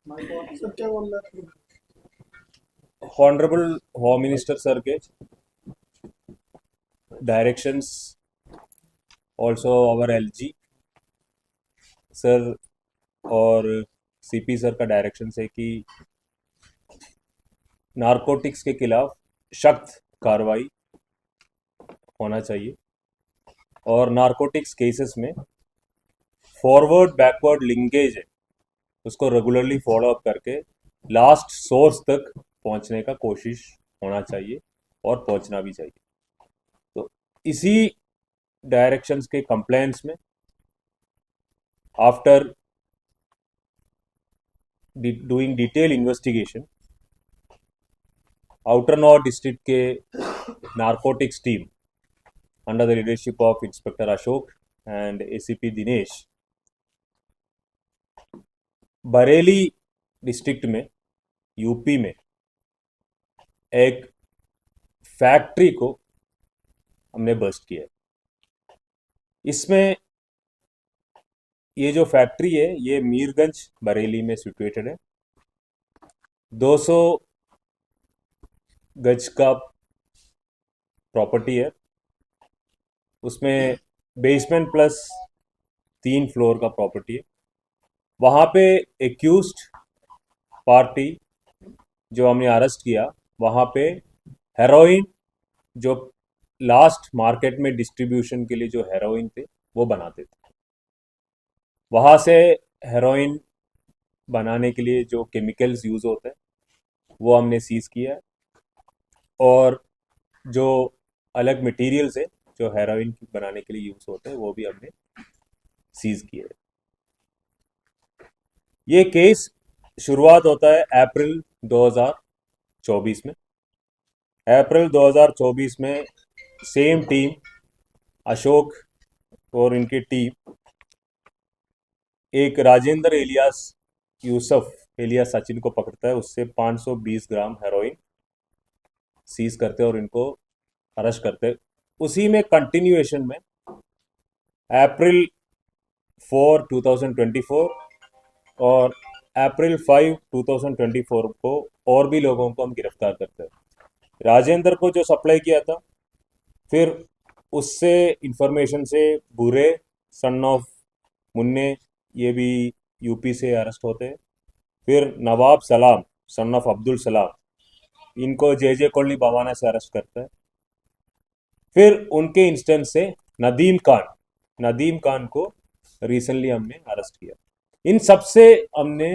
Sir क्या बोल रहे हैं? Honorable Home Minister sir के directions, also our LG sir और सीपी सर का डायरेक्शन है कि नारकोटिक्स के खिलाफ सख्त कार्रवाई होना चाहिए और नारकोटिक्स केसेस में फॉरवर्ड बैकवर्ड लिंकेज है उसको रेगुलरली फॉलो अप करके लास्ट सोर्स तक पहुंचने का कोशिश होना चाहिए और पहुंचना भी चाहिए। तो इसी डायरेक्शंस के कंप्लेंट्स में after doing detail investigation outer north district के narcotics team under the leadership of inspector Ashok and ACP Dinesh Bareilly district में यूपी में एक फैक्ट्री को हमने बस्ट किया है। इसमें ये जो फैक्ट्री है ये मीरगंज बरेली में सिचुएटेड है। 200 गज का प्रॉपर्टी है, उसमें बेसमेंट प्लस 3 फ्लोर का प्रॉपर्टी है। वहाँ पे एक्यूज्ड पार्टी जो हमने अरेस्ट किया वहाँ पे हेरोइन जो लास्ट मार्केट में डिस्ट्रीब्यूशन के लिए जो हेरोइन थे वो बनाते थे। वहाँ से हेरोइन बनाने के लिए जो केमिकल्स यूज़ होते हैं वो हमने सीज किया है और जो अलग मटेरियल्स है जो हेरोइन बनाने के लिए यूज़ होते हैं वो भी हमने सीज किए है। ये केस शुरुआत होता है अप्रैल 2024 में। अप्रैल 2024 में सेम टीम अशोक और इनकी टीम एक राजेंद्र एलियास यूसुफ एलियास सचिन को पकड़ता है, उससे 520 ग्राम हेरोइन सीज करते हैं और इनको अरेस्ट करते हैं। उसी में कंटिन्यूएशन में अप्रैल 4 2024 और अप्रैल 5 2024 को और भी लोगों को हम गिरफ्तार करते हैं। राजेंद्र को जो सप्लाई किया था, फिर उससे इंफॉर्मेशन से बुरे सन ऑफ मुन्ने ये भी यूपी से अरेस्ट होते हैं। फिर नवाब सलाम सन ऑफ अब्दुल सलाम इनको जे कॉलोनी बवाना से अरेस्ट करता है। फिर उनके इंस्टेंस से नदीम खान को रिसेंटली हमने अरेस्ट किया। इन सब से हमने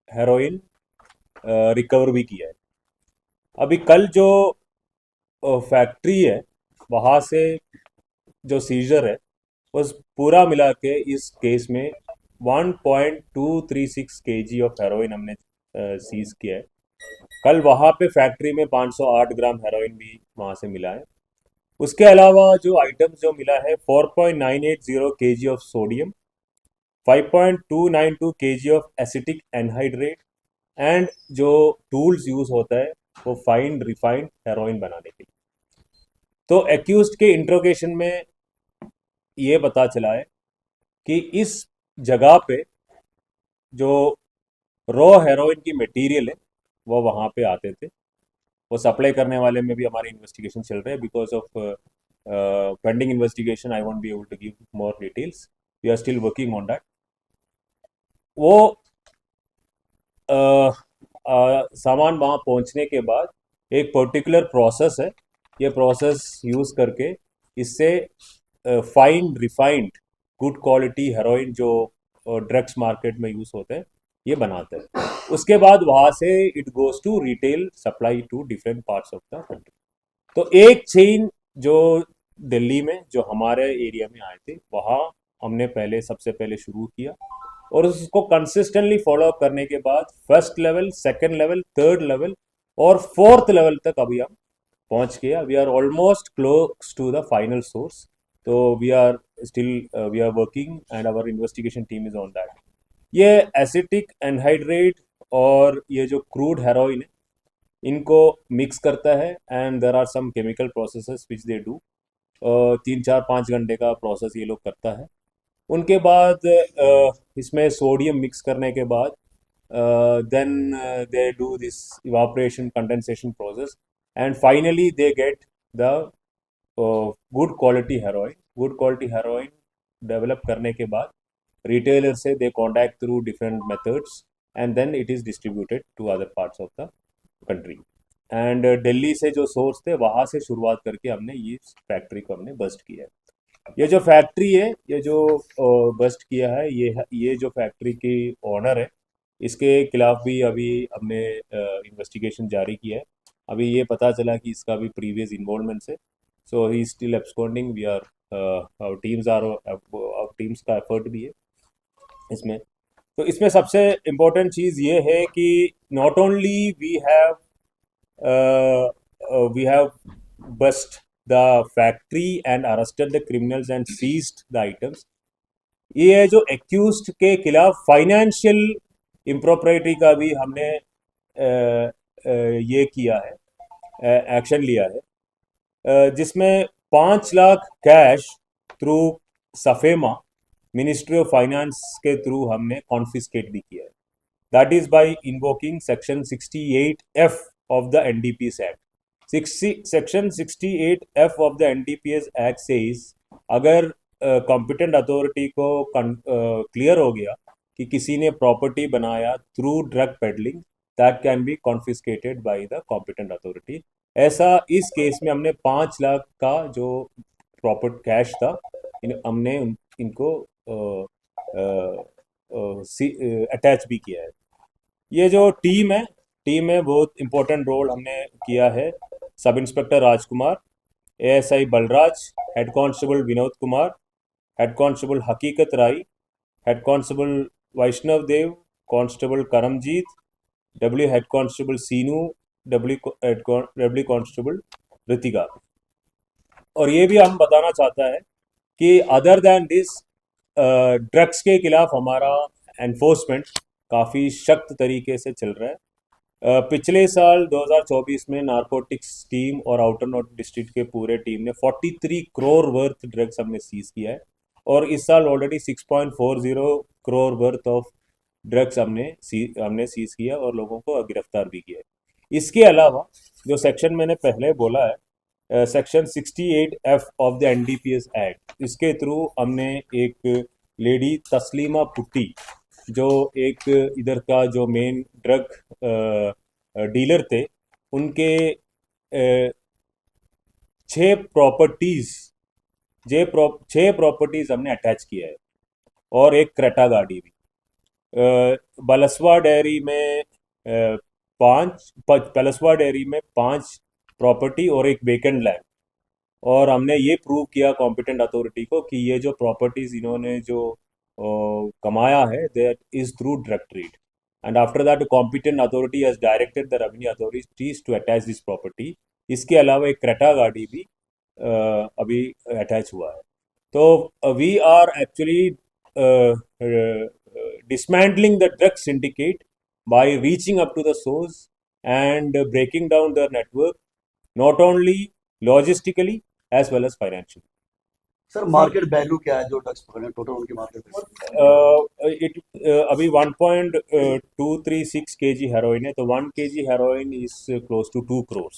हेरोइन रिकवर भी किया है। अभी कल जो फैक्ट्री है वहाँ से जो सीजर है उस पूरा मिला के इस केस में 1.236 केजी ऑफ हेरोइन हमने सीज किया है। कल वहाँ पे फैक्ट्री में 508 ग्राम हेरोइन भी वहाँ से मिला है। उसके अलावा जो आइटम्स जो मिला है 4.980 KG of sodium, 5.292 KG of acetic anhydride and जो टूल्स यूज होता है वो फाइन रिफाइंड हेरोइन बनाने के लिए। तो एक्यूज्ड के इंट्रोगेशन में ये पता चला है कि इस जगह पे जो रॉ हेरोइन की मटेरियल है वो वहाँ पे आते थे। वो सप्लाई करने वाले में भी हमारे इन्वेस्टिगेशन चल रहे हैं। Because of pending investigation I won't be able to give more details, we are still working on that. वो सामान वहाँ पहुँचने के बाद एक पर्टिकुलर प्रोसेस है, ये प्रोसेस यूज़ करके इससे fine refined good quality heroin जो ड्रग्स मार्केट में यूज़ होते हैं ये बनाते हैं। उसके बाद वहाँ से it goes to retail supply to different parts of the country. तो एक चेन जो दिल्ली में जो हमारे एरिया में आए थे वहाँ हमने पहले सबसे पहले शुरू किया और उसको कंसिस्टेंटली फॉलो अप करने के बाद first level, second level, third level और फोर्थ लेवल तक अभी हम पहुंच गया। We are almost close to the final source. तो we are still we are working and our investigation team is on that. ये एसिटिक एनहाइड्रेट और ये जो क्रूड हेरोइन है इनको मिक्स करता है and there are some chemical processes which they do. 3 4 5 घंटे का प्रोसेस ये लोग करता है। उनके बाद इसमें सोडियम मिक्स करने के बाद then they do this evaporation condensation process, and finally they get the good quality heroin. Good quality heroin develop करने के बाद retailer से they contact through different methods, and then it is distributed to other parts of the country. And Delhi से जो source थे वहाँ से शुरुआत करके हमने ये फैक्ट्री को हमने बस्ट किया है। ये जो फैक्ट्री है, ये जो बस्ट किया है, ये जो फैक्ट्री की ओनर है, इसके खिलाफ भी अभी हमने इन्वेस्टिगेशन जारी किया है। अभी ये पता चला कि इसका भी प्रीवियस इन्वॉल्वमेंट है, so he still absconding. We are our teams का एफर्ट भी है इसमें। तो इसमें सबसे इम्पोर्टेंट चीज़ ये है कि not only we have bust the factory and arrested the criminals and seized the items. ये है जो एक्यूज्ड के खिलाफ फाइनेंशियल इम्प्रोप्रिटी का भी हमने ये किया है, एक्शन लिया है, जिसमें 5 lakh cash through SAFEMA Ministry of Finance के थ्रू हमने कॉन्फिस्केट भी किया है। That is by invoking section 68F of the NDPS Act. Section 68F of the NDPS Act says अगर कॉम्पिटेंट अथॉरिटी को क्लियर हो गया कि किसी ने प्रॉपर्टी बनाया through drug peddling, that can be confiscated by the competent authority. ऐसा इस केस में हमने 5 लाख का जो प्रॉपर्टी कैश था, हमने इनको अटैच भी किया है। ये जो टीम है बहुत इंपॉर्टेंट रोल हमने किया है। Sub inspector Rajkumar, ASI Balraj, head constable Vinod Kumar, head constable Haqiqat Rai, head constable Vaishnav Dev, constable Karamjit, W head constable Seenu, W constable Ritika. और ये भी हम बताना चाहता है कि अदर देन दिस ड्रग्स के खिलाफ हमारा एनफोर्समेंट काफ़ी सख्त तरीके से चल रहा है। पिछले साल 2024 में नारकोटिक्स टीम और आउटर नॉर्थ डिस्ट्रिक्ट के पूरे टीम ने 43 करोड़ वर्थ ड्रग्स हमने सीज किया है, और इस साल already 6.40 crore worth of drugs हमने सीज किया और लोगों को गिरफ्तार भी किया है। इसके अलावा जो सेक्शन मैंने पहले बोला है, section 68F of the NDPS act, इसके थ्रू हमने एक लेडी तस्लीमा पुट्टी, जो एक इधर का जो मेन ड्रग डीलर थे, उनके 6 प्रॉपर्टीज हमने अटैच किया है, और एक क्रेटा गाड़ी भी। बलसवा डेयरी में 5 प्रॉपर्टी और एक वेकेंट लैंड, और हमने ये प्रूव किया कॉम्पिटेंट अथॉरिटी को कि ये जो प्रॉपर्टीज इन्होंने जो कमाया है, that is through drug trade, and after that competent authority has directed the revenue authorities to attach this property. इसके अलावा एक क्रेटा गाड़ी भी अभी अटैच हुआ है। तो we are actually dismantling the drug syndicate by reaching up to the source and breaking down their network, not only logistically as well as financially. Sir market value क्या है जो ड्रग्स पकड़े टोटल उनकी market? अभी 1.236 kg heroin है, तो 1 kg heroin is close to 2 crores।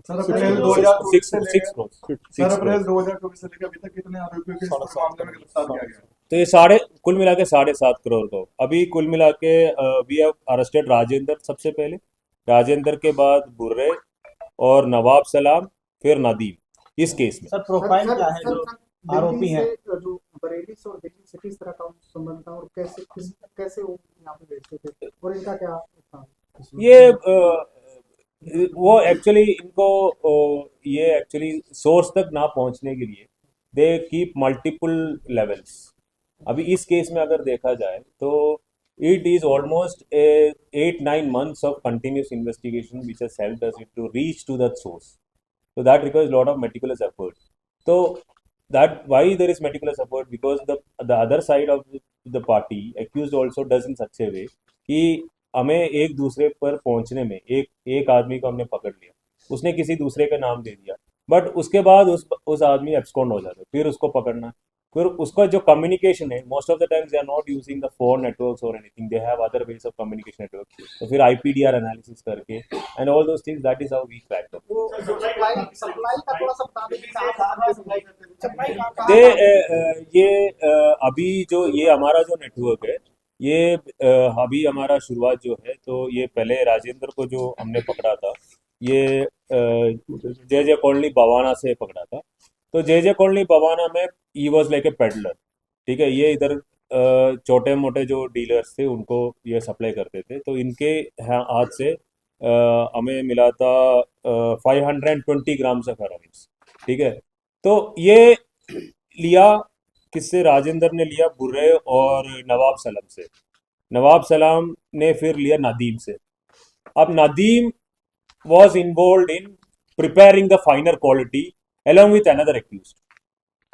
Sir April 2024 से लेकर 6 crores। सर अप्रैल 2024 से लेकर अभी तक कितने आरोपियों के इस मामले में गिरफ्तार किया गया? तो ये कुल मिला के 7.5 करोड़ को अभी कुल मिला के वी हैव अरेस्टेड राजेंद्र सबसे पहले, राजेंद्र के बाद बुर्रे और नवाब सलाम, फिर नदीम इस केस में। सर प्रोफाइल क्या है जो आरोपी हैं? जो बरेली से और दिल्ली से किस तरह का संबंध था और कैसे वो यहाँ पे भेजते थे और इनका क्या था? ये वो एक्चुअली इनको ये एक्चुअली सोर्स तक ना पहुंचने के लिए दे कीप मल्टीपल लेवल्स। अभी इस केस में अगर देखा जाए तो it is almost 8-9 months of continuous investigation which has helped us to reach to that source. So that requires a lot of meticulous effort. So that why there is meticulous effort, because the other side of the party accused also does in such a way कि हमें एक दूसरे पर पहुंचने में एक आदमी को हमने पकड़ लिया, उसने किसी दूसरे का नाम दे दिया, बट उसके बाद उस आदमी एब्सकॉन्ड हो जाता है, फिर उसको पकड़ना, फिर उसका जो कम्युनिकेशन है, most of the times they are not using the phone networks और anything, they have other ways of communication network, तो फिर आईपीडीआर एनालिसिस करके and all those things, that is how we crack the वो supply का थोड़ा सा बता दें कि कहाँ सप्लाई करते हैं, सप्लाई कहाँ ये अभी जो ये हमारा जो नेटवर्क है, ये अभी हमारा शुरुआत जो है, तो ये पहले राजेंद्र को जो हमने पकड़ा था, ये जय जय कॉलोनी बवाना से पकड़ा था। तो जय जय कॉलोनी बवाना में he was like a peddler, ठीक है। ये इधर छोटे मोटे जो डीलर्स थे उनको ये सप्लाई करते थे, तो इनके हाथ से हमें मिला था 520 ग्राम्स ऑफ हेरोइन, ठीक है। तो ये लिया किससे? राजेंद्र ने लिया बुर्रे और नवाब सलाम से, नवाब सलाम ने फिर लिया नदीम से। अब Nadeem was involved in preparing the finer quality along with another accused.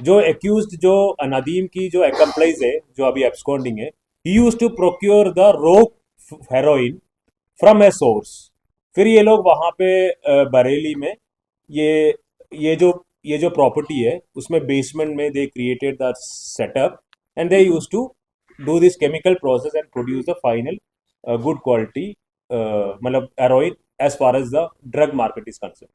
जो accused जो नदीम की जो accomplice है, जो अभी absconding है, he used to procure the raw heroin from a source. फिर ये लोग वहाँ पे बरेली में ये जो प्रॉपर्टी है उसमें बेसमेंट में they created the setup and they use to do this chemical process and produce the final good quality मतलब heroin as far as the drug market is concerned.